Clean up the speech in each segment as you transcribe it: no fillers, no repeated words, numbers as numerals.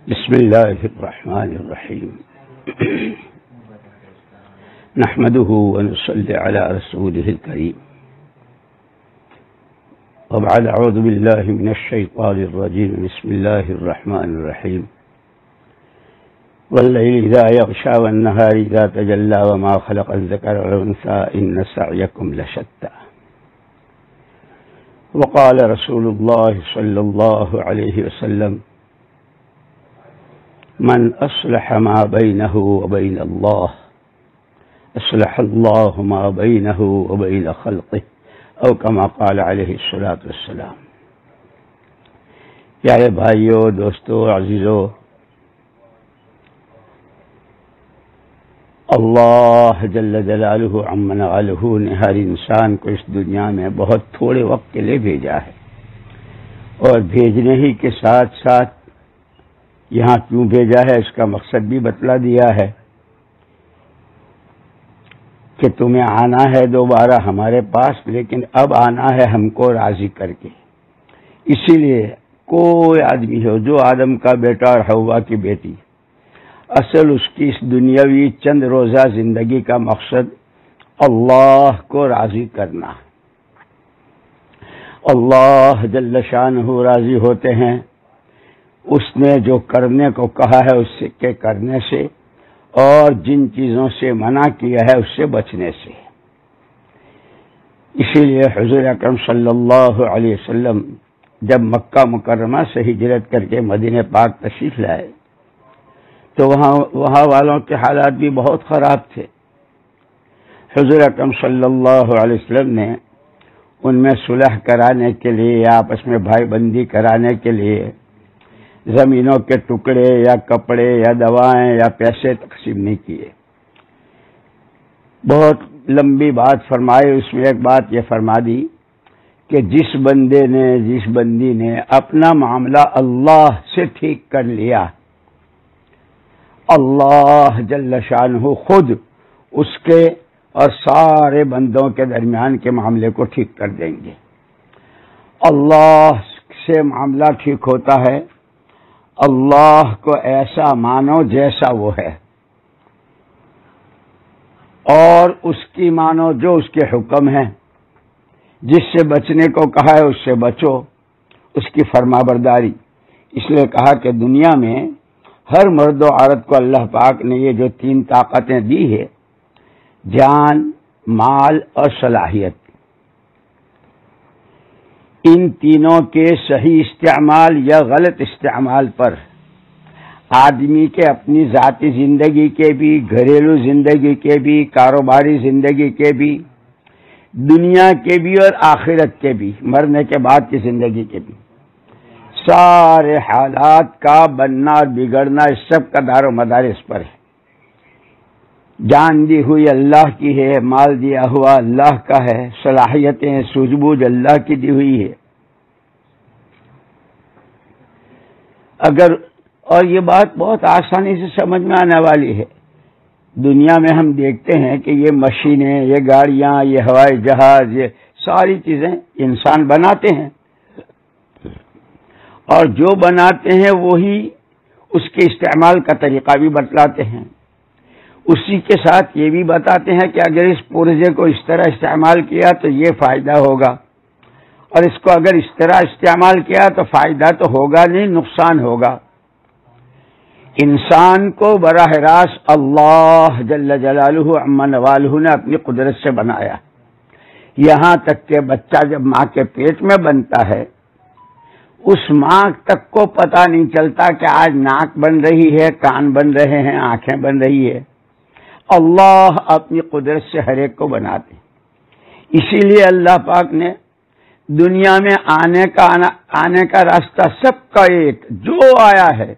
بسم الله الرحمن الرحيم نحمده ونصلي على رسوله الكريم وبعد أعوذ بالله من الشيطان الرجيم بسم الله الرحمن الرحيم والليل إذا يغشى والنهار إذا تجلى وما خلق الذكر والأنثى إن سعيكم لشتى وقال رسول الله صلى الله عليه وسلم من أصلح ما بينه وبين الله أصلح الله ما بينه وبين خلقه أو كما قال عليه الصلاة والسلام۔ پیارے بھائیو، دوستو، عزیزو، اللہ جل جلالہ عم نوالہ نے ہر انسان کو اس دنیا میں بہت تھوڑے وقت کے لیے بھیجا ہے، اور بھیجنے ہی کے ساتھ ساتھ یہاں کیوں بھیجا ہے اس کا مقصد بھی بتلا دیا ہے کہ تمہیں آنا ہے دوبارہ ہمارے پاس، لیکن اب آنا ہے ہم کو راضی کر کے۔ اسی لیے کوئی آدمی ہو، جو آدم کا بیٹا اور حوا کی بیٹی، اصل اس کی اس دنیاوی چند روزہ زندگی کا مقصد اللہ کو راضی کرنا۔ اللہ جل شانہ راضی ہوتے ہیں اس نے جو کرنے کو کہا ہے اس کے کرنے سے، اور جن چیزوں سے منع کیا ہے اس سے بچنے سے۔ اسی لیے حضور اکرم صلی اللہ علیہ وسلم جب مکہ مکرمہ سے ہجرت کر کے مدینہ پاک تشریف لائے تو وہاں والوں کے حالات بھی بہت خراب تھے۔ حضور اکرم صلی اللہ علیہ وسلم نے ان میں صلح کرانے کے لیے، آپس میں بھائی بندی کرانے کے لیے زمینوں کے ٹکڑے یا کپڑے یا دوائیں یا پیسے تقسیم نہیں کیے۔ بہت لمبی بات فرمائی، اس میں ایک بات یہ فرما دی کہ جس بندی نے اپنا معاملہ اللہ سے ٹھیک کر لیا، اللہ جل شانہ خود اس کے اور سارے بندوں کے درمیان کے معاملے کو ٹھیک کر دیں گے۔ اللہ سے معاملہ ٹھیک ہوتا ہے، اللہ کو ایسا مانو جیسا وہ ہے، اور اس کی مانو جو اس کے حکم ہے، جس سے بچنے کو کہا ہے اس سے بچو، اس کی فرما برداری۔ اس لیے کہا کہ دنیا میں ہر مرد و عورت کو اللہ پاک نے یہ جو 3 طاقتیں دی ہے، جان، مال اور صلاحیت، ان تینوں کے صحیح استعمال یا غلط استعمال پر آدمی کے اپنی ذاتی زندگی کے بھی، گھریلو زندگی کے بھی، کاروباری زندگی کے بھی، دنیا کے بھی اور آخرت کے بھی، مرنے کے بعد کی زندگی کے بھی، سارے حالات کا بننا اور بگڑنا اس سب کا دار و مدار اس پر ہے۔ جان دی ہوئی اللہ کی ہے، مال دیا ہوا اللہ کا ہے، صلاحیتیں سوجھ بوجھ اللہ کی دی ہوئی ہے۔ اور یہ بات بہت آسانی سے سمجھ میں آنے والی ہے۔ دنیا میں ہم دیکھتے ہیں کہ یہ مشینیں، یہ گاڑیاں، یہ ہوائی جہاز، یہ ساری چیزیں انسان بناتے ہیں، اور جو بناتے ہیں وہی اس کے استعمال کا طریقہ بھی بتلاتے ہیں۔ اسی کے ساتھ یہ بھی بتاتے ہیں کہ اگر اس پرزے کو اس طرح استعمال کیا تو یہ فائدہ ہوگا، اور اس کو اگر اس طرح استعمال کیا تو فائدہ تو ہوگا نہیں، نقصان ہوگا۔ انسان کو براہ راست اللہ جل جلالہ عم نوالہ نے اپنی قدرت سے بنایا، یہاں تک کہ بچہ جب ماں کے پیٹ میں بنتا ہے اس ماں تک کو پتہ نہیں چلتا کہ آج ناک بن رہی ہے، کان بن رہے ہیں، آنکھیں بن رہی ہے۔ اللہ اپنی قدرت سے ہر ایک کو بناتے۔ اسی لیے اللہ پاک نے دنیا میں آنے کا راستہ سب کا ایک، جو آیا ہے،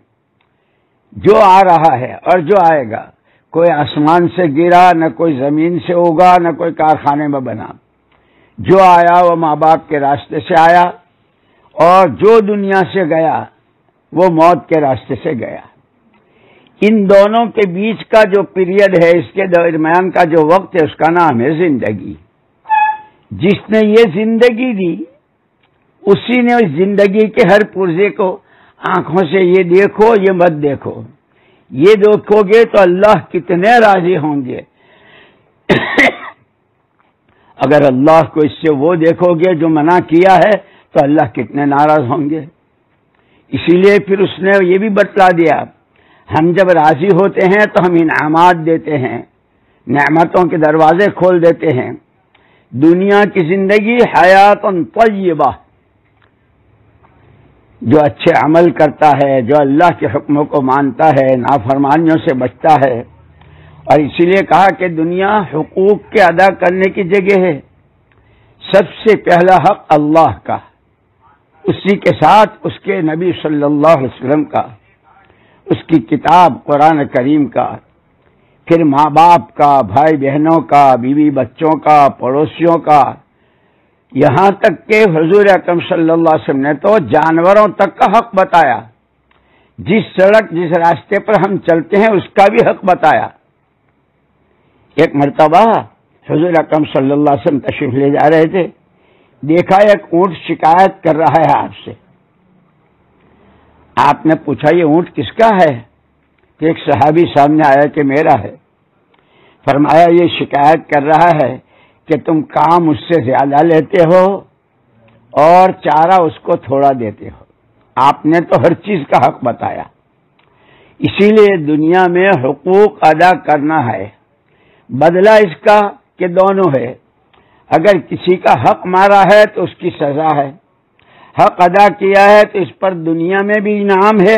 جو آ رہا ہے اور جو آئے گا، کوئی آسمان سے گرا، نہ کوئی زمین سے اگا، نہ کوئی کارخانے میں بنا۔ جو آیا وہ ماں باپ کے راستے سے آیا، اور جو دنیا سے گیا وہ موت کے راستے سے گیا۔ ان دونوں کے بیچ کا جو پیریڈ ہے، اس کے درمیان کا جو وقت ہے، اس کا نام ہے زندگی۔ جس نے یہ زندگی دی اسی نے اس زندگی کے ہر پرزے کو آنکھوں سے یہ دیکھو یہ مت دیکھو، یہ دیکھو گے تو اللہ کتنے راضی ہوں گے، اگر اللہ کو اس سے وہ دیکھو گے جو منع کیا ہے تو اللہ کتنے ناراض ہوں گے۔ اسی لیے پھر اس نے یہ بھی بتلا دیا، ہم جب راضی ہوتے ہیں تو ہم انعامات دیتے ہیں، نعمتوں کے دروازے کھول دیتے ہیں۔ دنیا کی زندگی حیات طیبہ، جو اچھے عمل کرتا ہے، جو اللہ کے حکموں کو مانتا ہے، نافرمانیوں سے بچتا ہے، اور اسی لیے کہا کہ دنیا حقوق کے ادا کرنے کی جگہ ہے۔ سب سے پہلا حق اللہ کا، اسی کے ساتھ اس کے نبی صلی اللہ علیہ وسلم کا، اس کی کتاب قرآن کریم کا، پھر ماں باپ کا، بھائی بہنوں کا، بیوی بچوں کا، پڑوسیوں کا، یہاں تک کہ حضور اکرم صلی اللہ علیہ وسلم نے تو جانوروں تک کا حق بتایا، جس سڑک جس راستے پر ہم چلتے ہیں اس کا بھی حق بتایا۔ ایک مرتبہ حضور اکرم صلی اللہ علیہ وسلم تشریف لے جا رہے تھے، دیکھا ایک اونٹ شکایت کر رہا ہے آپ سے۔ آپ نے پوچھا یہ اونٹ کس کا ہے؟ کہ ایک صحابی سامنے آیا کہ میرا ہے۔ فرمایا یہ شکایت کر رہا ہے کہ تم کام اس سے زیادہ لیتے ہو اور چارہ اس کو تھوڑا دیتے ہو۔ آپ نے تو ہر چیز کا حق بتایا۔ اسی لیے دنیا میں حقوق ادا کرنا ہے، بدلہ اس کا کہ دونوں ہے۔ اگر کسی کا حق مارا ہے تو اس کی سزا ہے، حق ادا کیا ہے تو اس پر دنیا میں بھی انعام ہے،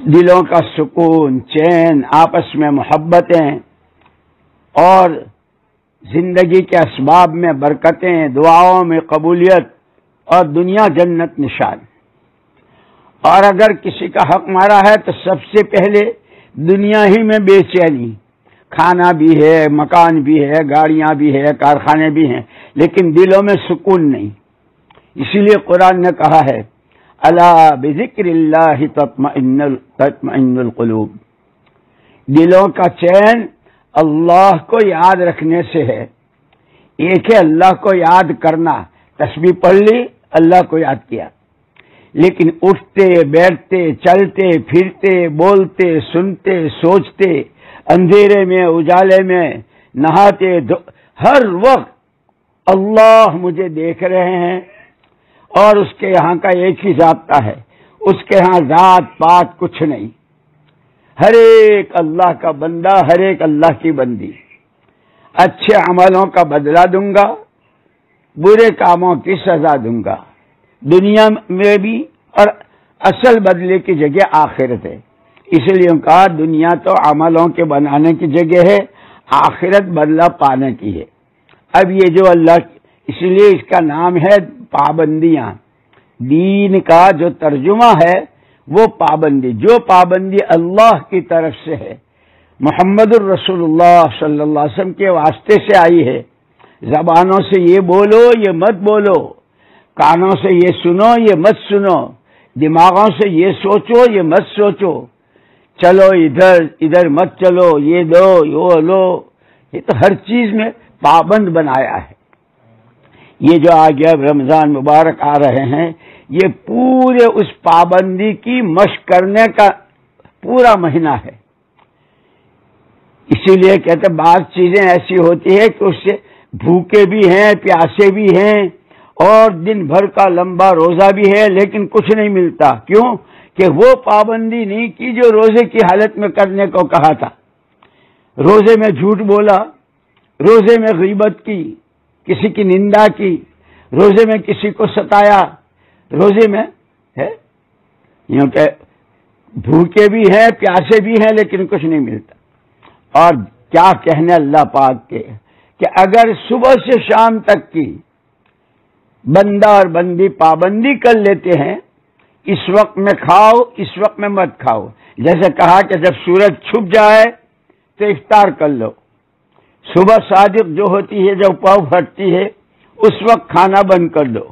دلوں کا سکون، چین، آپس میں محبتیں اور زندگی کے اسباب میں برکتیں، دعاؤں میں قبولیت اور دنیا جنت نشان۔ اور اگر کسی کا حق مارا ہے تو سب سے پہلے دنیا ہی میں بے چینی، کھانا بھی ہے، مکان بھی ہے، گاڑیاں بھی ہے، کارخانے بھی ہیں، لیکن دلوں میں سکون نہیں۔ اسی لیے قرآن نے کہا ہے الا بذکر اللہ تطمئن القلوب، دلوں کا چین اللہ کو یاد رکھنے سے ہے۔ ایک ہے اللہ کو یاد کرنا، تسبیح پڑھ لی اللہ کو یاد کیا، لیکن اٹھتے بیٹھتے چلتے پھرتے بولتے سنتے سوچتے، اندھیرے میں اجالے میں نہاتے ہر وقت اللہ مجھے دیکھ رہے ہیں، اور اس کے یہاں کا ایک ہی ضابطہ ہے، اس کے یہاں ذات پات کچھ نہیں، ہر ایک اللہ کا بندہ، ہر ایک اللہ کی بندی۔ اچھے عملوں کا بدلہ دوں گا، برے کاموں کی سزا دوں گا، دنیا میں بھی، اور اصل بدلے کی جگہ آخرت ہے۔ اس لیے کہا دنیا تو عملوں کے بنانے کی جگہ ہے، آخرت بدلہ پانے کی ہے۔ اب یہ جو اللہ، اسی لیے اس کا نام ہے پابندیاں۔ دین کا جو ترجمہ ہے وہ پابندی، جو پابندی اللہ کی طرف سے ہے، محمد الرسول اللہ صلی اللہ علیہ وسلم کے واسطے سے آئی ہے۔ زبانوں سے یہ بولو یہ مت بولو، کانوں سے یہ سنو یہ مت سنو، دماغوں سے یہ سوچو یہ مت سوچو، چلو ادھر ادھر مت چلو، یہ دو یہ لو، یہ تو ہر چیز میں پابند بنایا ہے۔ یہ جو آگے اب رمضان مبارک آ رہے ہیں، یہ پورے اس پابندی کی مشق کرنے کا پورا مہینہ ہے۔ اسی لیے کہتے بعض چیزیں ایسی ہوتی ہے کہ اس سے بھوکے بھی ہیں، پیاسے بھی ہیں، اور دن بھر کا لمبا روزہ بھی ہے، لیکن کچھ نہیں ملتا۔ کیوں؟ کہ وہ پابندی نہیں کی جو روزے کی حالت میں کرنے کو کہا تھا۔ روزے میں جھوٹ بولا، روزے میں غیبت کی، کسی کی نندا کی، روزے میں کسی کو ستایا، روزے میں ہے یوں کہ بھوکے بھی ہیں پیاسے بھی ہیں لیکن کچھ نہیں ملتا۔ اور کیا کہنے اللہ پاک کے کہ اگر صبح سے شام تک کی بندہ اور بندی پابندی کر لیتے ہیں، اس وقت میں کھاؤ اس وقت میں مت کھاؤ، جیسے کہا کہ جب سورج چھپ جائے تو افطار کر لو، صبح صادق جو ہوتی ہے جب پاؤ پھٹتی ہے اس وقت کھانا بند کر دو،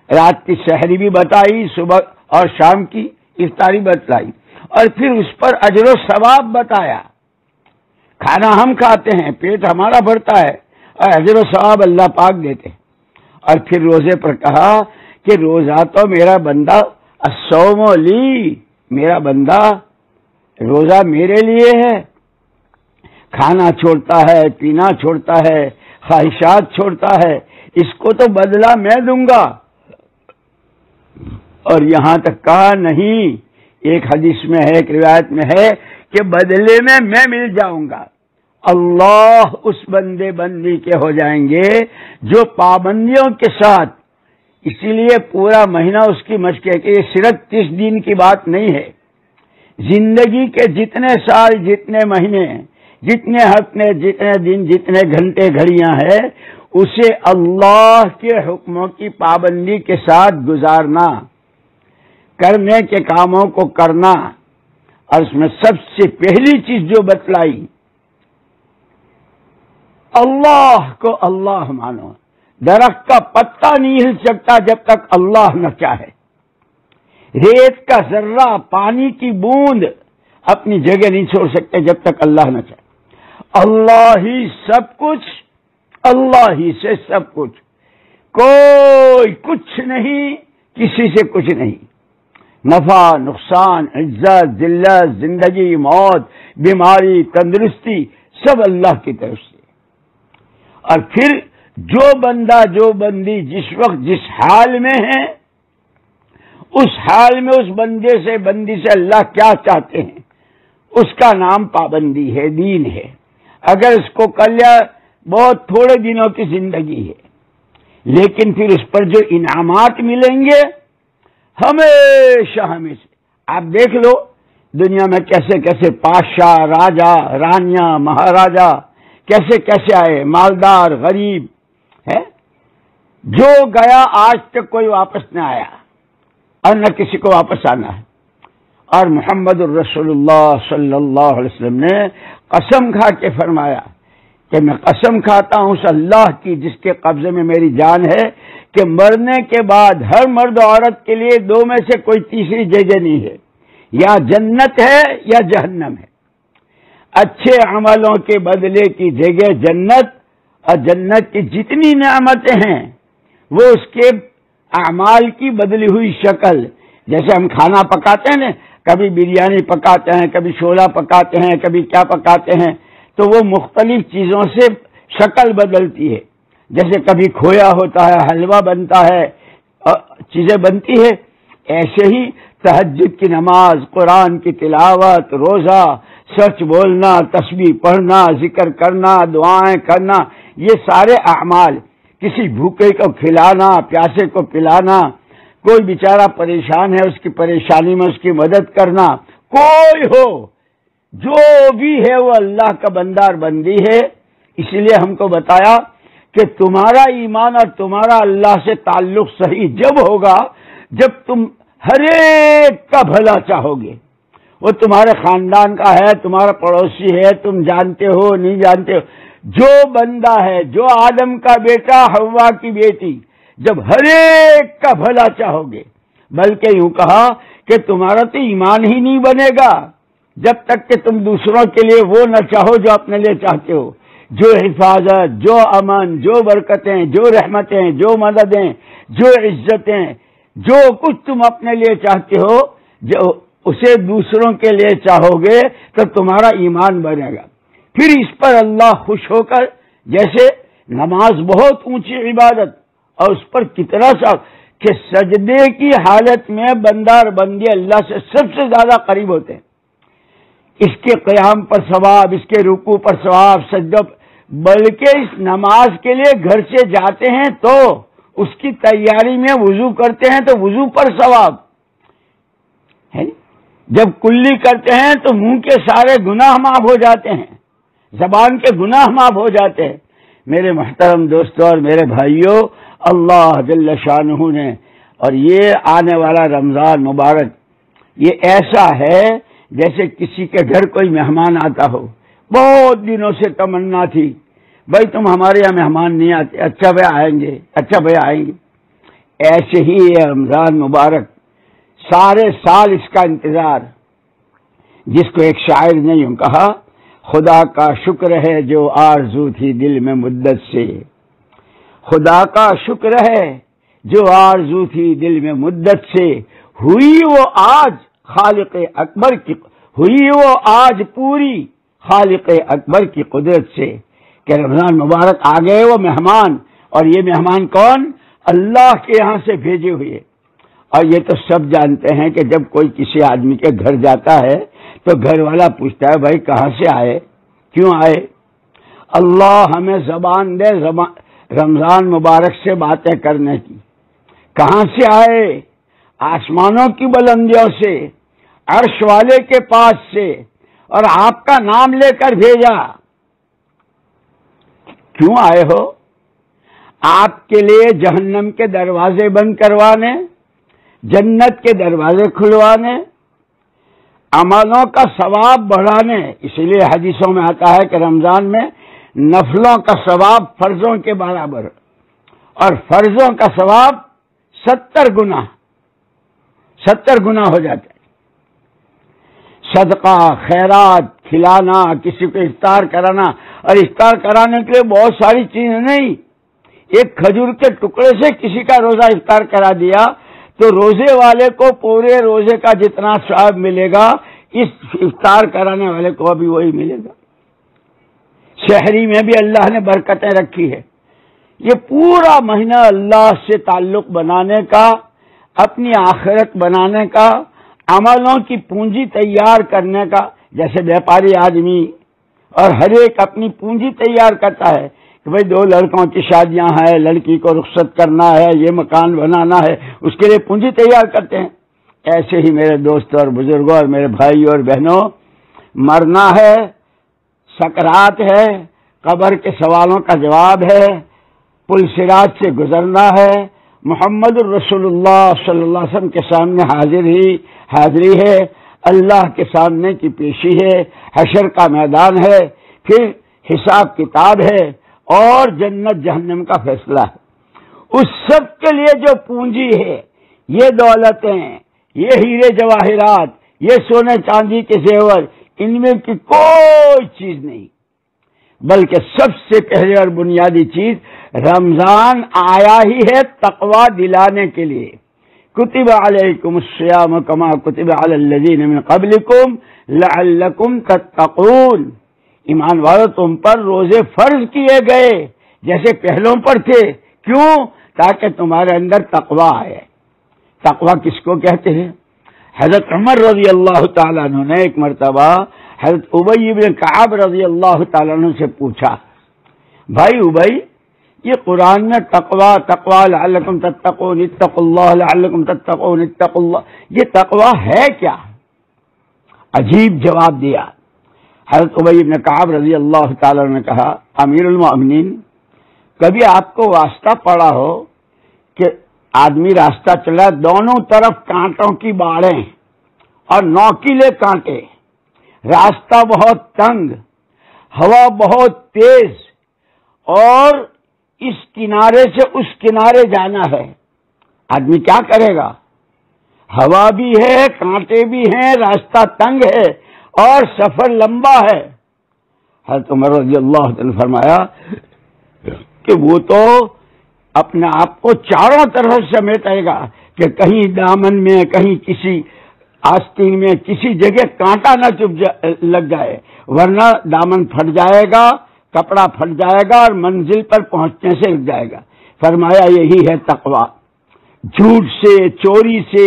رات کی سحری بھی بتائی، صبح اور شام کی افطاری بتلائی، اور پھر اس پر اجر و ثواب بتایا۔ کھانا ہم کھاتے ہیں، پیٹ ہمارا بھرتا ہے، اور اجر و ثواب اللہ پاک دیتے ہیں۔ اور پھر روزے پر کہا کہ روزہ تو میرا بندہ الصوم لی، میرا بندہ روزہ میرے لیے ہے، کھانا چھوڑتا ہے، پینا چھوڑتا ہے، خواہشات چھوڑتا ہے، اس کو تو بدلہ میں دوں گا۔ اور یہاں تک کہا نہیں، ایک حدیث میں ہے، ایک روایت میں ہے کہ بدلے میں مل جاؤں گا۔ اللہ اس بندے بندی کے ہو جائیں گے جو پابندیوں کے ساتھ، اسی لیے پورا مہینہ اس کی مشق ہے کہ یہ صرف 30 دن کی بات نہیں ہے، زندگی کے جتنے سال، جتنے مہینے، جتنے ہفتے، جتنے دن، جتنے گھنٹے گھڑیاں ہیں، اسے اللہ کے حکموں کی پابندی کے ساتھ گزارنا، کرنے کے کاموں کو کرنا۔ اور اس میں سب سے پہلی چیز جو بتلائی، اللہ کو اللہ مانو۔ درخت کا پتا نہیں ہل سکتا جب تک اللہ نہ چاہے، ریت کا ذرہ، پانی کی بوند اپنی جگہ نہیں چھوڑ سکتے جب تک اللہ نہ چاہے۔ اللہ ہی سب کچھ، اللہ ہی سے سب کچھ، کوئی کچھ نہیں، کسی سے کچھ نہیں، نفع نقصان، عزت ذلت، زندگی موت، بیماری تندرستی، سب اللہ کی طرف سے۔ اور پھر جو بندہ، جو بندی جس وقت جس حال میں ہے، اس حال میں اس بندے سے، بندی سے اللہ کیا چاہتے ہیں، اس کا نام پابندی ہے، دین ہے۔ اگر اس کو کر لیا، بہت تھوڑے دنوں کی زندگی ہے، لیکن پھر اس پر جو انعامات ملیں گے ہمیشہ ہمیشہ۔ آپ دیکھ لو دنیا میں کیسے کیسے بادشاہ، راجا، رانیاں، مہاراجا کیسے کیسے آئے، مالدار، غریب ہے، جو گیا آج تک کوئی واپس نہ آیا اور نہ کسی کو واپس آنا ہے۔ اور محمد الرسول اللہ صلی اللہ علیہ وسلم نے قسم کھا کے فرمایا کہ میں قسم کھاتا ہوں اس اللہ کی جس کے قبضے میں میری جان ہے کہ مرنے کے بعد ہر مرد و عورت کے لیے دو میں سے کوئی تیسری جگہ نہیں ہے، یا جنت ہے یا جہنم ہے۔ اچھے عملوں کے بدلے کی جگہ جنت، اور جنت کی جتنی نعمتیں ہیں وہ اس کے اعمال کی بدلی ہوئی شکل۔ جیسے ہم کھانا پکاتے ہیں نا، کبھی بریانی پکاتے ہیں، کبھی چھولا پکاتے ہیں، کبھی کیا پکاتے ہیں، تو وہ مختلف چیزوں سے شکل بدلتی ہے۔ جیسے کبھی کھویا ہوتا ہے، حلوہ بنتا ہے، چیزیں بنتی ہے، ایسے ہی تہجد کی نماز، قرآن کی تلاوت، روزہ، سچ بولنا، تسبیح پڑھنا، ذکر کرنا، دعائیں کرنا، یہ سارے اعمال، کسی بھوکے کو کھلانا، پیاسے کو پلانا، کوئی بیچارہ پریشان ہے اس کی پریشانی میں اس کی مدد کرنا، کوئی ہو جو بھی ہے وہ اللہ کا بندہ اور بندی ہے۔ اسی لیے ہم کو بتایا کہ تمہارا ایمان اور تمہارا اللہ سے تعلق صحیح جب ہوگا جب تم ہر ایک کا بھلا چاہو گے، وہ تمہارے خاندان کا ہے، تمہارا پڑوسی ہے، تم جانتے ہو نہیں جانتے ہو، جو بندہ ہے، جو آدم کا بیٹا، حوا کی بیٹی، جب ہر ایک کا بھلا چاہو گے، بلکہ یوں کہا کہ تمہارا تو ایمان ہی نہیں بنے گا جب تک کہ تم دوسروں کے لیے وہ نہ چاہو جو اپنے لیے چاہتے ہو۔ جو حفاظت، جو امن، جو برکتیں، جو رحمتیں، جو مددیں، جو عزتیں، جو کچھ تم اپنے لیے چاہتے ہو، جو اسے دوسروں کے لیے چاہو گے تو تمہارا ایمان بنے گا۔ پھر اس پر اللہ خوش ہو کر، جیسے نماز بہت اونچی عبادت اور اس پر کتنا سا کہ سجدے کی حالت میں بندہ اور بندی اللہ سے سب سے زیادہ قریب ہوتے ہیں، اس کے قیام پر ثواب، اس کے رکوع پر ثواب، سجدہ، بلکہ اس نماز کے لیے گھر سے جاتے ہیں تو اس کی تیاری میں وضو کرتے ہیں تو وضو پر ثواب ہے، جب کلی کرتے ہیں تو منہ کے سارے گناہ معاف ہو جاتے ہیں، زبان کے گناہ معاف ہو جاتے ہیں۔ میرے محترم دوستوں اور میرے بھائیوں، اللہ جل شانہ نے، اور یہ آنے والا رمضان مبارک یہ ایسا ہے جیسے کسی کے گھر کوئی مہمان آتا ہو، بہت دنوں سے تمنا تھی، بھائی تم ہمارے یہاں مہمان نہیں آتے، اچھا بھائی آئیں گے، اچھا بھائی آئیں گے۔ ایسے ہی یہ رمضان مبارک سارے سال اس کا انتظار، جس کو ایک شاعر نے یوں کہا، خدا کا شکر ہے جو آرزو تھی دل میں مدت سے، خدا کا شکر ہے جو آرزو تھی دل میں مدت سے، ہوئی وہ آج خالق اکبر کی، ہوئی وہ آج پوری خالق اکبر کی قدرت سے کہ رمضان مبارک آ گئے وہ مہمان، اور یہ مہمان کون؟ اللہ کے یہاں سے بھیجے ہوئے۔ اور یہ تو سب جانتے ہیں کہ جب کوئی کسی آدمی کے گھر جاتا ہے تو گھر والا پوچھتا ہے بھائی کہاں سے آئے، کیوں آئے؟ اللہ ہمیں زبان دے رمضان مبارک سے باتیں کرنے کی۔ کہاں سے آئے؟ آسمانوں کی بلندیوں سے، عرش والے کے پاس سے، اور آپ کا نام لے کر بھیجا۔ کیوں آئے ہو؟ آپ کے لیے جہنم کے دروازے بند کروانے، جنت کے دروازے کھلوانے، عملوں کا ثواب بڑھانے۔ اسی لیے حدیثوں میں آتا ہے کہ رمضان میں نفلوں کا ثواب فرضوں کے برابر، اور فرضوں کا ثواب 70 گنا ہو جاتا ہے۔ صدقہ، خیرات، کھلانا، کسی کو افطار کرانا، اور افطار کرانے کے لیے بہت ساری چیزیں نہیں، ایک کھجور کے ٹکڑے سے کسی کا روزہ افطار کرا دیا تو روزے والے کو پورے روزے کا جتنا ثواب ملے گا اس افطار کرانے والے کو بھی وہی ملے گا۔ شہری میں بھی اللہ نے برکتیں رکھی ہے۔ یہ پورا مہینہ اللہ سے تعلق بنانے کا، اپنی آخرت بنانے کا، عملوں کی پونجی تیار کرنے کا۔ جیسے بیپاری آدمی اور ہر ایک اپنی پونجی تیار کرتا ہے کہ بھئی 2 لڑکوں کی شادیاں ہیں، لڑکی کو رخصت کرنا ہے، یہ مکان بنانا ہے، اس کے لیے پونجی تیار کرتے ہیں۔ ایسے ہی میرے دوستوں اور بزرگوں اور میرے بھائیوں اور بہنوں، مرنا ہے، سکرات ہے، قبر کے سوالوں کا جواب ہے، پل صراط سے گزرنا ہے، محمد الرسول اللہ صلی اللہ علیہ وسلم کے سامنے حاضری ہے، اللہ کے سامنے کی پیشی ہے، حشر کا میدان ہے، پھر حساب کتاب ہے، اور جنت جہنم کا فیصلہ ہے۔ اس سب کے لیے جو پونجی ہے، یہ دولتیں، یہ ہیرے جواہرات، یہ سونے چاندی کے زیور، ان میں کی کوئی چیز نہیں، بلکہ سب سے پہلے اور بنیادی چیز رمضان آیا ہی ہے تقوی دلانے کے لیے۔ کتب علیکم الصیام کما کتب علی الذین من قبلکم لعلکم تتقون۔ ایمان والو، تم پر روزے فرض کیے گئے جیسے پہلوں پر تھے۔ کیوں؟ تاکہ تمہارے اندر تقوی آئے۔ تقوی کس کو کہتے ہیں؟ حضرت عمر رضی اللہ تعالیٰ عنہ نے ایک مرتبہ حضرت ابی بن کعب رضی اللہ تعالیٰ عنہ سے پوچھا، بھائی ابی، یہ قرآن میں تقوی لعلکم تتقون، اتقوا اللہ لعلکم تتقون، اتقوا اللہ، یہ تقوی ہے کیا؟ عجیب جواب دیا۔ حضرت ابی بن کعب رضی اللہ تعالیٰ عنہ نے کہا، امیر المؤمنین، کبھی آپ کو واسطہ پڑا ہو کہ آدمی راستہ چلا، دونوں طرف کانٹوں کی باڑیں اور نوکیلے کانٹے، راستہ بہت تنگ، ہوا بہت تیز، اور اس کنارے سے اس کنارے جانا ہے، آدمی کیا کرے گا؟ ہوا بھی ہے، کانٹے بھی ہیں، راستہ تنگ ہے اور سفر لمبا ہے۔ حضرت عمر رضی اللہ عنہ نے فرمایا کہ وہ تو اپنے آپ کو چاروں طرف سمیٹے گا کہ کہیں دامن میں، کہیں کسی آستین میں، کسی جگہ کانٹا نہ لگ جائے، ورنہ دامن پھٹ جائے گا، کپڑا پھٹ جائے گا اور منزل پر پہنچنے سے رک جائے گا۔ فرمایا یہی ہے تقوی۔ جھوٹ سے، چوری سے،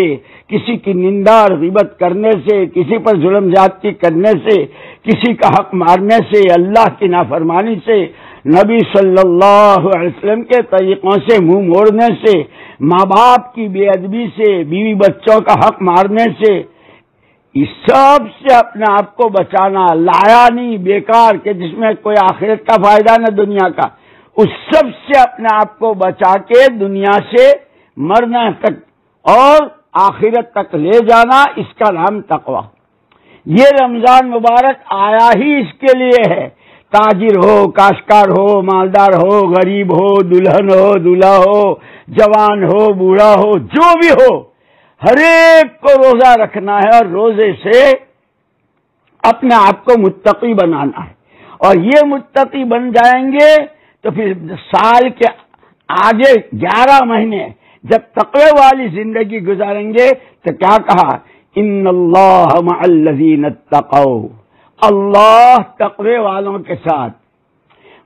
کسی کی نندا اور غیبت کرنے سے، کسی پر ظلم زیادتی کرنے سے، کسی کا حق مارنے سے، اللہ کی نافرمانی سے، نبی صلی اللہ علیہ وسلم کے طریقوں سے منہ موڑنے سے، ماں باپ کی بے ادبی سے، بیوی بچوں کا حق مارنے سے، اس سب سے اپنے آپ کو بچانا، لایا نہیں بیکار کہ جس میں کوئی آخرت کا فائدہ نہ دنیا کا، اس سب سے اپنے آپ کو بچا کے دنیا سے مرنا تک اور آخرت تک لے جانا، اس کا نام تقوی۔ یہ رمضان مبارک آیا ہی اس کے لیے ہے۔ تاجر ہو، کاشتکار ہو، مالدار ہو، غریب ہو، دلہن ہو، دولہا ہو، جوان ہو، بوڑھا ہو، جو بھی ہو، ہر ایک کو روزہ رکھنا ہے اور روزے سے اپنے آپ کو متقی بنانا ہے، اور یہ متقی بن جائیں گے تو پھر سال کے آگے 11 مہینے جب تقوی والی زندگی گزاریں گے تو کیا کہا؟ ان اللہ مع الذین اتقوا، اللہ تقوی والوں کے ساتھ.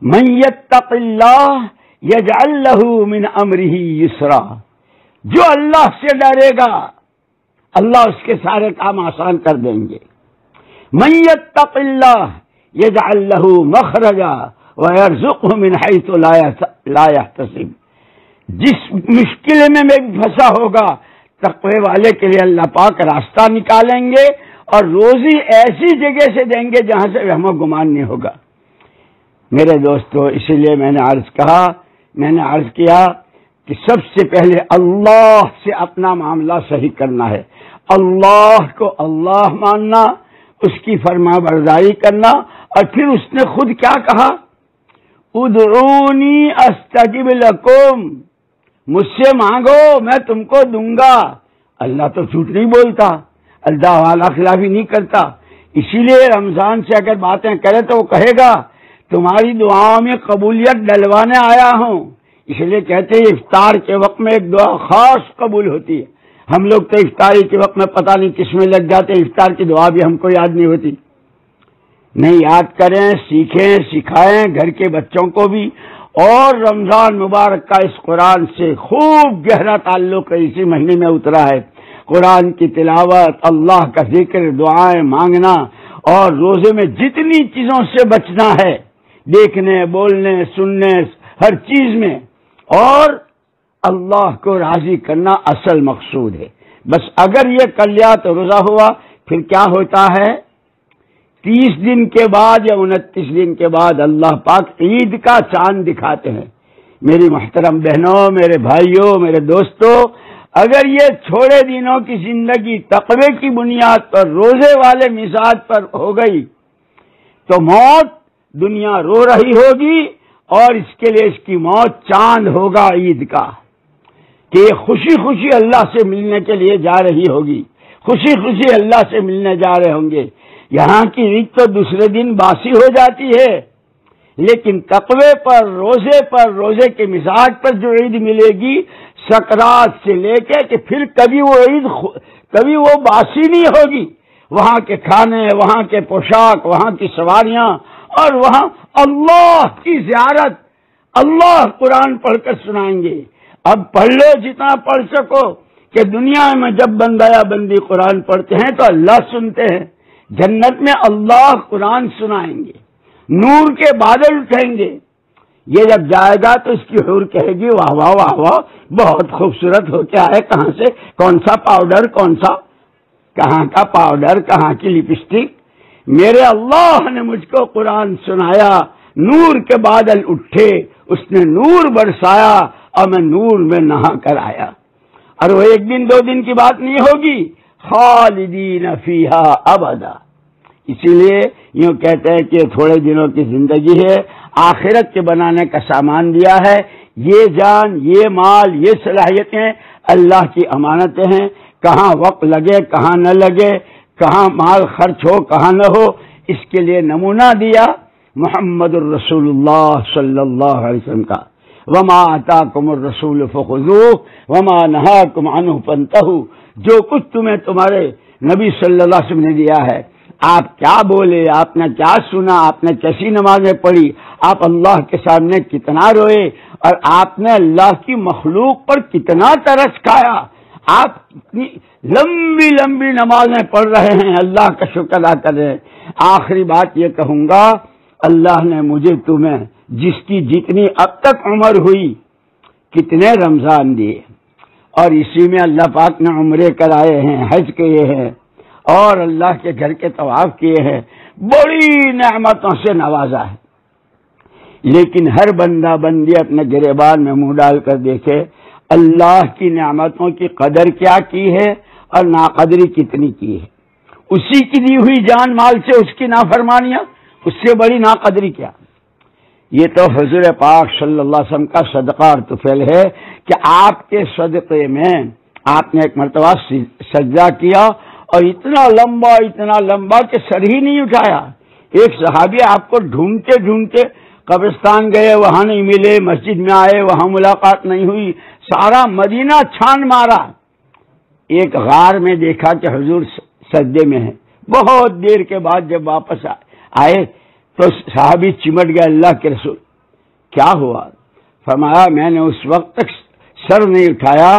من یتق اللہ یجعل لہ من امرہ یسرا، جو اللہ سے ڈرے گا اللہ اس کے سارے کام آسان کر دیں گے. من یتق اللہ یجعل لہ مخرجا ویرزقہ من حیث لا یحتسب، جس مشکل میں بھی پھنسا ہوگا تقوی والے کے لیے اللہ پاک راستہ نکالیں گے اور روزی ایسی جگہ سے دیں گے جہاں سے وہم و گمان نہیں ہوگا. میرے دوستو، اسی لیے میں نے عرض کیا کہ سب سے پہلے اللہ سے اپنا معاملہ صحیح کرنا ہے. اللہ کو اللہ ماننا، اس کی فرما برداری کرنا، اور پھر اس نے خود کیا کہا؟ ادعونی استجب لکم، مجھ سے مانگو میں تم کو دوں گا. اللہ تو جھوٹ نہیں بولتا، اللہ والا خلافی نہیں کرتا. اسی لیے رمضان سے اگر باتیں کرے تو وہ کہے گا تمہاری دعاؤں میں قبولیت ڈلوانے آیا ہوں. اس لیے کہتے ہیں افطار کے وقت میں ایک دعا خاص قبول ہوتی ہے. ہم لوگ تو افطاری کے وقت میں پتہ نہیں کس میں لگ جاتے ہیں، افطار کی دعا بھی ہم کو یاد نہیں ہوتی. نہیں، یاد کریں، سیکھیں، سکھائیں گھر کے بچوں کو بھی. اور رمضان مبارک کا اس قرآن سے خوب گہرا تعلق اسی مہینے میں اترا ہے. قرآن کی تلاوت، اللہ کا ذکر، دعائیں مانگنا، اور روزے میں جتنی چیزوں سے بچنا ہے، دیکھنے، بولنے، سننے، ہر چیز میں، اور اللہ کو راضی کرنا اصل مقصود ہے. بس اگر یہ کر لیا تو روزہ ہوا. پھر کیا ہوتا ہے؟ 30 دن کے بعد یا 29 دن کے بعد اللہ پاک عید کا چاند دکھاتے ہیں. میری محترم بہنوں، میرے بھائیوں، میرے دوستوں، اگر یہ چھوڑے دنوں کی زندگی تقوی کی بنیاد پر، روزے والے مزاج پر ہو گئی تو موت دنیا رو رہی ہوگی، اور اس کے لیے اس کی موت چاند ہوگا عید کا، کہ یہ خوشی خوشی اللہ سے ملنے کے لیے جا رہی ہوگی، خوشی خوشی اللہ سے ملنے جا رہے ہوں گے. یہاں کی عید تو دوسرے دن باسی ہو جاتی ہے، لیکن تقوی پر، روزے کے مزاج پر جو عید ملے گی سکرات سے لے کے کہ پھر کبھی وہ باسی نہیں ہوگی. وہاں کے کھانے، وہاں کے پوشاک، وہاں کی سواریاں، اور وہاں اللہ کی زیارت. اللہ قرآن پڑھ کر سنائیں گے. اب پڑھ لو جتنا پڑھ سکو، کہ دنیا میں جب بندہ یا بندی قرآن پڑھتے ہیں تو اللہ سنتے ہیں. جنت میں اللہ قرآن سنائیں گے، نور کے بادل اٹھیں گے. یہ جب جائے گا تو اس کی حور کہے گی واہ واہ واہ واہ، بہت خوبصورت ہو کے آئے، کہاں سے، کون سا پاؤڈر، کہاں کا پاؤڈر، کہاں کی لپسٹک. میرے اللہ نے مجھ کو قرآن سنایا، نور کے بادل اٹھے، اس نے نور برسایا، اور میں نور میں نہا کر آیا. اور وہ 1 دن 2 دن کی بات نہیں ہوگی، خالدین فیہا ابدا. اسی لیے یوں کہتے ہیں کہ یہ تھوڑے دنوں کی زندگی ہے، آخرت کے بنانے کا سامان دیا ہے. یہ جان، یہ مال، یہ صلاحیتیں اللہ کی امانتیں ہیں. کہاں وقت لگے، کہاں نہ لگے، کہاں مال خرچ ہو، کہاں نہ ہو، اس کے لیے نمونہ دیا محمد الرسول اللہ صلی اللہ علیہ وسلم کا. وما آتاکم الرسول فخذوہ وما نہاکم عنہ فانتہوا. جو کچھ تمہیں تمہارے نبی صلی اللہ علیہ وسلم نے دیا ہے، آپ کیا بولے، آپ نے کیا سنا، آپ نے کیسی نمازیں پڑھی، آپ اللہ کے سامنے کتنا روئے، اور آپ نے اللہ کی مخلوق پر کتنا ترس کھایا. آپ اتنی لمبی لمبی نمازیں پڑھ رہے ہیں، اللہ کا شکر ادا کر رہے ہیں. آخری بات یہ کہوں گا، اللہ نے مجھے تمہیں جس کی جتنی اب تک عمر ہوئی کتنے رمضان دیے، اور اسی میں اللہ پاک نے عمرے کرائے ہیں، حج کیے ہیں، اور اللہ کے گھر کے طواف کیے ہیں، بڑی نعمتوں سے نوازا ہے. لیکن ہر بندہ بندی اپنے گریبان میں منہ ڈال کر دیکھے اللہ کی نعمتوں کی قدر کیا کی ہے اور ناقدری کتنی کی ہے. اسی کی دی ہوئی جان مال سے اس کی نافرمانیاں، اس سے بڑی ناقدری کیا. یہ تو حضور پاک صلی اللہ علیہ وسلم کا صدقہ اور طفیل ہے کہ آپ کے صدقے میں آپ نے ایک مرتبہ سجدہ کیا اور اتنا لمبا کہ سر ہی نہیں اٹھایا. ایک صحابی آپ کو ڈھونڈتے قبرستان گئے، وہاں نہیں ملے، مسجد میں آئے، وہاں ملاقات نہیں ہوئی، سارا مدینہ چھان مارا، ایک غار میں دیکھا کہ حضور سجدے میں ہے۔ بہت دیر کے بعد جب واپس آئے تو صحابی چمٹ گئے، اللہ کے رسول کیا ہوا؟ فرمایا میں نے اس وقت تک سر نہیں اٹھایا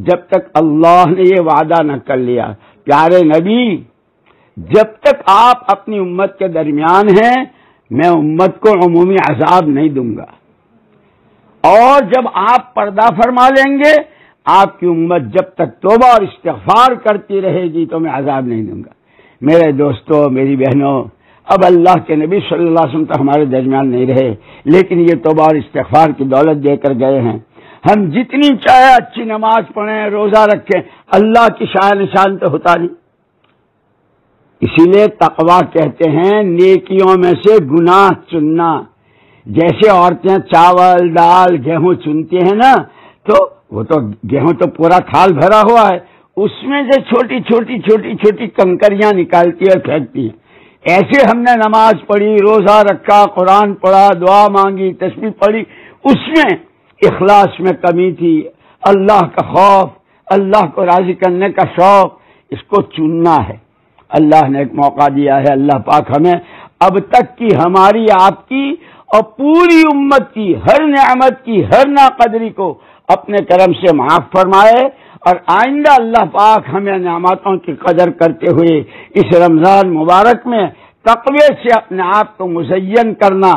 جب تک اللہ نے یہ وعدہ نہ کر لیا، پیارے نبی جب تک آپ اپنی امت کے درمیان ہیں میں امت کو عمومی عذاب نہیں دوں گا، اور جب آپ پردہ فرما لیں گے آپ کی امت جب تک توبہ اور استغفار کرتی رہے گی تو میں عذاب نہیں دوں گا۔ میرے دوستوں، میری بہنوں، اب اللہ کے نبی صلی اللہ علیہ وسلم تو ہمارے درمیان نہیں رہے، لیکن یہ توبہ اور استغفار کی دولت دے کر گئے ہیں۔ ہم جتنی چاہے اچھی نماز پڑھیں، روزہ رکھیں، اللہ کی شان نشان تو ہوتا نہیں۔ اسی لیے تقویٰ کہتے ہیں نیکیوں میں سے گناہ چننا۔ جیسے عورتیں چاول دال گیہوں چنتی ہیں نا، تو وہ تو گیہوں تو پورا تھال بھرا ہوا ہے، اس میں سے چھوٹی چھوٹی چھوٹی چھوٹی کنکریاں نکالتی اور پھینکتی ہیں۔ ایسے ہم نے نماز پڑھی، روزہ رکھا، قرآن پڑھا، دعا مانگی، تسبیح پڑھی، اس میں اخلاص میں کمی تھی، اللہ کا خوف، اللہ کو راضی کرنے کا شوق، اس کو چننا ہے۔ اللہ نے ایک موقع دیا ہے، اللہ پاک ہمیں اب تک کی ہماری آپ کی اور پوری امت کی ہر نعمت کی ہر ناقدری کو اپنے کرم سے معاف فرمائے، اور آئندہ اللہ پاک ہمیں نعمتوں کی قدر کرتے ہوئے اس رمضان مبارک میں تقوی سے اپنے آپ کو مزین کرنا،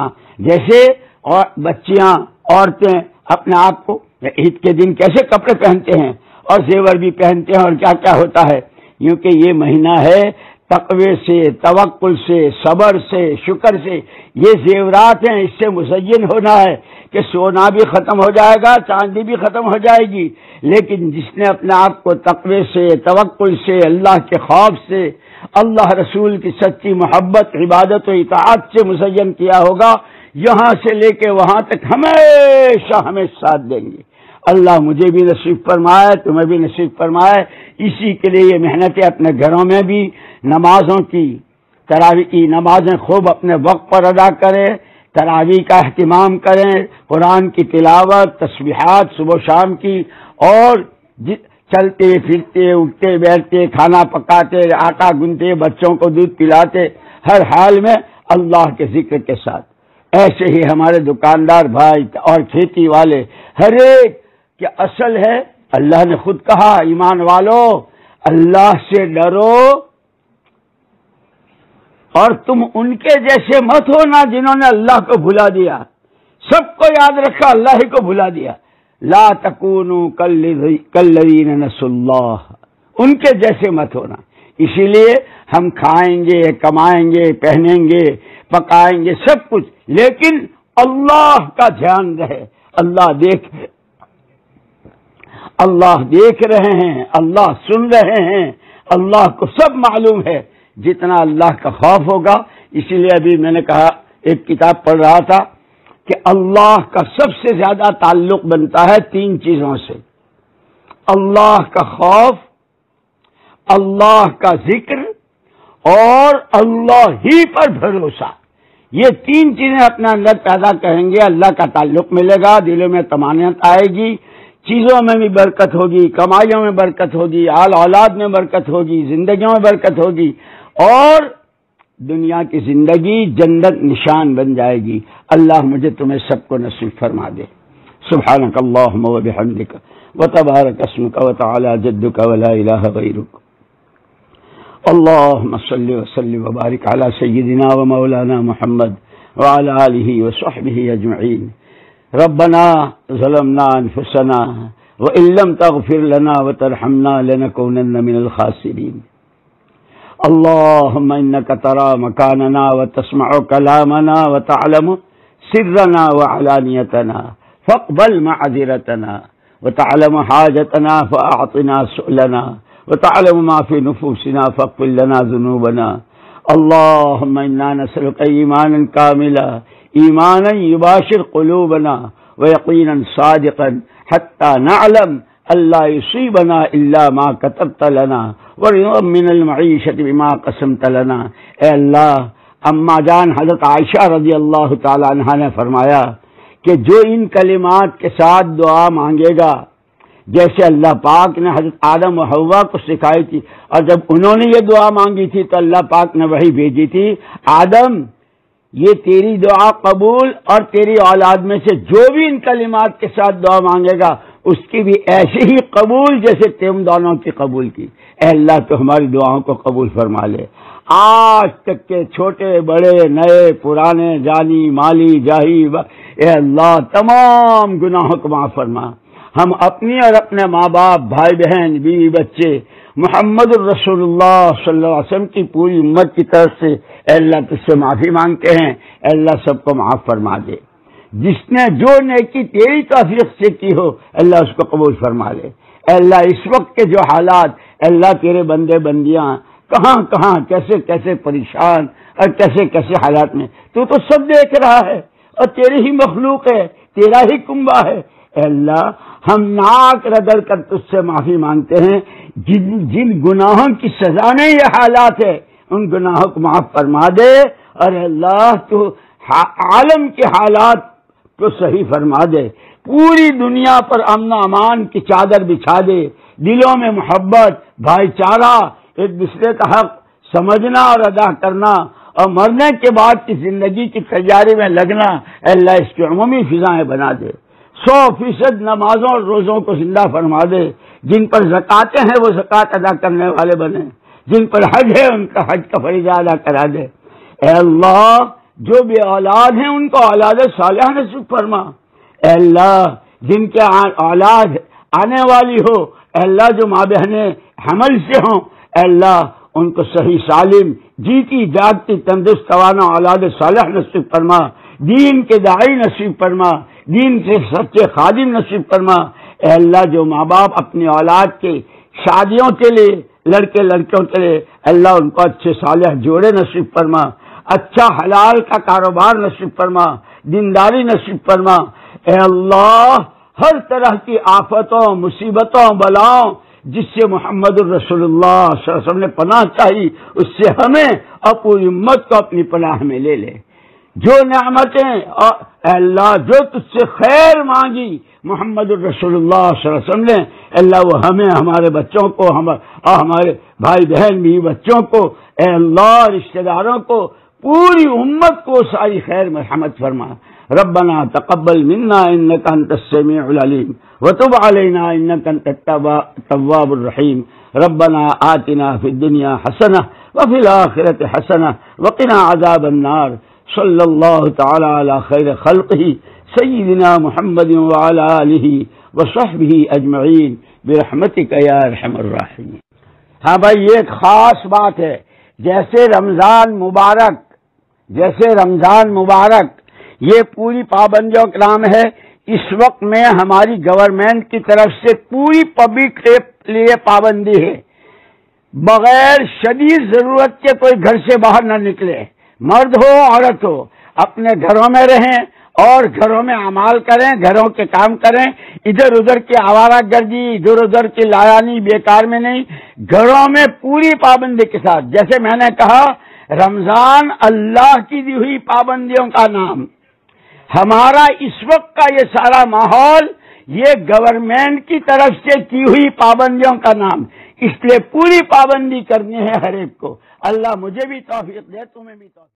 جیسے اور بچیاں عورتیں اپنے آپ کو عید کے دن کیسے کپڑے پہنتے ہیں اور زیور بھی پہنتے ہیں اور کیا کیا ہوتا ہے، کیونکہ یہ مہینہ ہے تقوی سے، توکل سے، صبر سے، شکر سے، یہ زیورات ہیں، اس سے مزین ہونا ہے کہ سونا بھی ختم ہو جائے گا، چاندی بھی ختم ہو جائے گی، لیکن جس نے اپنے آپ کو تقوی سے، توکل سے، اللہ کے خوف سے، اللہ رسول کی سچی محبت، عبادت و اطاعت سے مزین کیا ہوگا، یہاں سے لے کے وہاں تک ہمیشہ ہمیں ساتھ دیں گے۔ اللہ مجھے بھی نصیب فرمائے، تمہیں بھی نصیب فرمائے۔ اسی کے لیے یہ محنتیں اپنے گھروں میں بھی نمازوں کی، تراویح کی نمازیں خوب اپنے وقت پر ادا کریں، تراویح کا اہتمام کریں، قرآن کی تلاوت، تسبیحات صبح و شام کی، اور چلتے پھرتے اٹھتے بیٹھتے کھانا پکاتے آٹا گنتے بچوں کو دودھ پلاتے، ہر حال میں اللہ کے ذکر کے ساتھ۔ ایسے ہی ہمارے دکاندار بھائی اور کھیتی والے، ہر ایک کہ اصل ہے اللہ نے خود کہا ایمان والو اللہ سے ڈرو اور تم ان کے جیسے مت ہونا جنہوں نے اللہ کو بھلا دیا، سب کو یاد رکھا اللہ ہی کو بھلا دیا۔ لا تکونوا کالذین نسوا اللہ، ان کے جیسے مت ہونا۔ اسی لیے ہم کھائیں گے، کمائیں گے، پہنیں گے، پکائیں گے، سب کچھ، لیکن اللہ کا دھیان رہے، اللہ دیکھ رہے ہیں، اللہ سن رہے ہیں، اللہ کو سب معلوم ہے۔ جتنا اللہ کا خوف ہوگا، اسی لیے ابھی میں نے کہا ایک کتاب پڑھ رہا تھا کہ اللہ کا سب سے زیادہ تعلق بنتا ہے 3 چیزوں سے: اللہ کا خوف، اللہ کا ذکر اور اللہ ہی پر بھروسہ۔ یہ 3 چیزیں اپنے اندر پیدا کریں گے، اللہ کا تعلق ملے گا، دلوں میں طمانینت آئے گی، چیزوں میں بھی برکت ہوگی، کمائیوں میں برکت ہوگی، آل اولاد میں برکت ہوگی، زندگیوں میں برکت ہوگی، اور دنیا کی زندگی جنت نشان بن جائے گی۔ اللہ مجھے تمہیں سب کو نصیب فرما دے۔ سبحانک اللہم و بحمدک وتبارک اسمک وتعالی جدک ولا الہ غیرک۔ اللهم صل وسلم وبارك على سيدنا ومولانا محمد وعلى آله وصحبه أجمعين۔ ربنا ظلمنا أنفسنا وإن لم تغفر لنا وترحمنا لنكونن من الخاسرين۔ اللهم إنك ترى مكاننا وتسمع كلامنا وتعلم سرنا وعلانيتنا فاقبل معذرتنا، وتعلم حاجتنا فأعطنا سؤلنا، وتعلم ما في نفوسنا فاغفر لنا ذنوبنا۔ اللهم إنا نسألك إيمانا كاملا، إيمانا يباشر قلوبنا، ويقينا صادقا، حتى نعلم أن لا يصيبنا إلا ما كتبت لنا، ورضا من المعيشة بما قسمت لنا۔ اے اللہ، اما جان حضرت عائشہ رضی اللہ تعالی عنہا نے فرمایا کہ جو ان کلمات کے ساتھ دعا مانگے گا جیسے اللہ پاک نے حضرت آدم و حوا کو سکھائی تھی، اور جب انہوں نے یہ دعا مانگی تھی تو اللہ پاک نے وحی بھیجی تھی، آدم یہ تیری دعا قبول، اور تیری اولاد میں سے جو بھی ان کلمات کے ساتھ دعا مانگے گا اس کی بھی ایسی ہی قبول جیسے تم دونوں کی قبول کی۔ اے اللہ تو ہماری دعاؤں کو قبول فرما لے۔ آج تک کے چھوٹے بڑے نئے پرانے جانی مالی جاہی اے اللہ تمام گناہوں کو معاف فرما۔ ہم اپنی اور اپنے ماں باپ بھائی بہن بیوی بچے محمد الرسول اللہ صلی اللہ علیہ وسلم کی پوری امت کی طرف سے اے اللہ تجھ سے معافی مانگتے ہیں، اے اللہ سب کو معاف فرما دے۔ جس نے جو نیکی تیری توفیق سے کی ہو اللہ اس کو قبول فرما لے۔ اے اللہ اس وقت کے جو حالات اے اللہ تیرے بندے بندیاں کہاں کہاں کیسے کیسے پریشان اور کیسے کیسے حالات میں تو سب دیکھ رہا ہے، اور تیری ہی مخلوق ہے، تیرا ہی کنبہ ہے۔ اے اللہ ہم ناک رگڑ کر تجھ سے معافی مانگتے ہیں، جن گناہوں کی سزا میں یہ حالات ہے ان گناہوں کو معاف فرما دے، اور اے اللہ تو عالم کے حالات کو صحیح فرما دے، پوری دنیا پر امن و امان کی چادر بچھا دے، دلوں میں محبت بھائی چارہ ایک دوسرے کا حق سمجھنا اور ادا کرنا، اور مرنے کے بعد کی زندگی کی تیاری میں لگنا اے اللہ اس کی عمومی فضائیں بنا دے۔ 100% نمازوں اور روزوں کو زندہ فرما دے، جن پر زکاتیں ہیں وہ زکات ادا کرنے والے بنے، جن پر حج ہے ان کا حج کا فریضہ ادا کرا دے۔ اے اللہ جو بے اولاد ہیں ان کو اولاد صالحہ نصیب فرما۔ اے اللہ جن کے اولاد آنے والی ہو اے اللہ جو ماں بہنیں حمل سے ہوں اے اللہ ان کو صحیح سالم جیتی جاگتی تندرست توانا اولاد صالح نصیب فرما، دین کے داعی نصیب فرما، دین سے سچے خادم نصیب فرما۔ اے اللہ جو ماں باپ اپنی اولاد کے شادیوں کے لیے لڑکے لڑکیوں کے لیے اللہ ان کو اچھے صالح جوڑے نصیب فرما، اچھا حلال کا کاروبار نصیب فرما، دینداری نصیب فرما۔ اے اللہ ہر طرح کی آفتوں مصیبتوں بلاؤں جس سے محمد الرسول اللہ صلی اللہ علیہ وسلم نے پناہ چاہی اس سے ہمیں اور پوری امت کو اپنی پناہ میں لے لے۔ جو نعمتیں اے اللہ جو تجھ سے خیر مانگی محمد الرسول اللہ صلی اللہ علیہ وسلم نے اللہ وہ ہمیں ہمارے بچوں کو اور ہمارے بھائی بہن بھی بچوں کو اے اللہ رشتہ داروں کو پوری امت کو ساری خیر مرحمت فرما۔ ربنا تقبل منا انك انت السميع العليم وتب علينا انك انت التواب الرحيم۔ ربنا آتنا في الدنيا حسنة وفي الآخرة حسنة وقنا عذاب النار۔ صلی اللہ تعالی علی خیر خلقہ سیدنا محمد وعلی آلہ وصحبہ اجمعین برحمتک یا ارحم الراحمین۔ ہاں بھائی یہ ایک خاص بات ہے، جیسے رمضان مبارک یہ پوری پابندیوں کا نام ہے، اس وقت میں ہماری گورنمنٹ کی طرف سے پوری پبلک کے لیے پابندی ہے، بغیر شدید ضرورت کے کوئی گھر سے باہر نہ نکلے، مرد ہو عورت ہو، اپنے گھروں میں رہیں اور گھروں میں اعمال کریں، گھروں کے کام کریں، ادھر ادھر کی آوارہ گردی ادھر ادھر کی لایانی بیکار میں نہیں، گھروں میں پوری پابندی کے ساتھ۔ جیسے میں نے کہا رمضان اللہ کی دی ہوئی پابندیوں کا نام، ہمارا اس وقت کا یہ سارا ماحول یہ گورنمنٹ کی طرف سے کی ہوئی پابندیوں کا نام، اس لیے پوری پابندی کرنی ہے ہر ایک کو۔ اللہ مجھے بھی توفیق دے، تمہیں بھی توفیق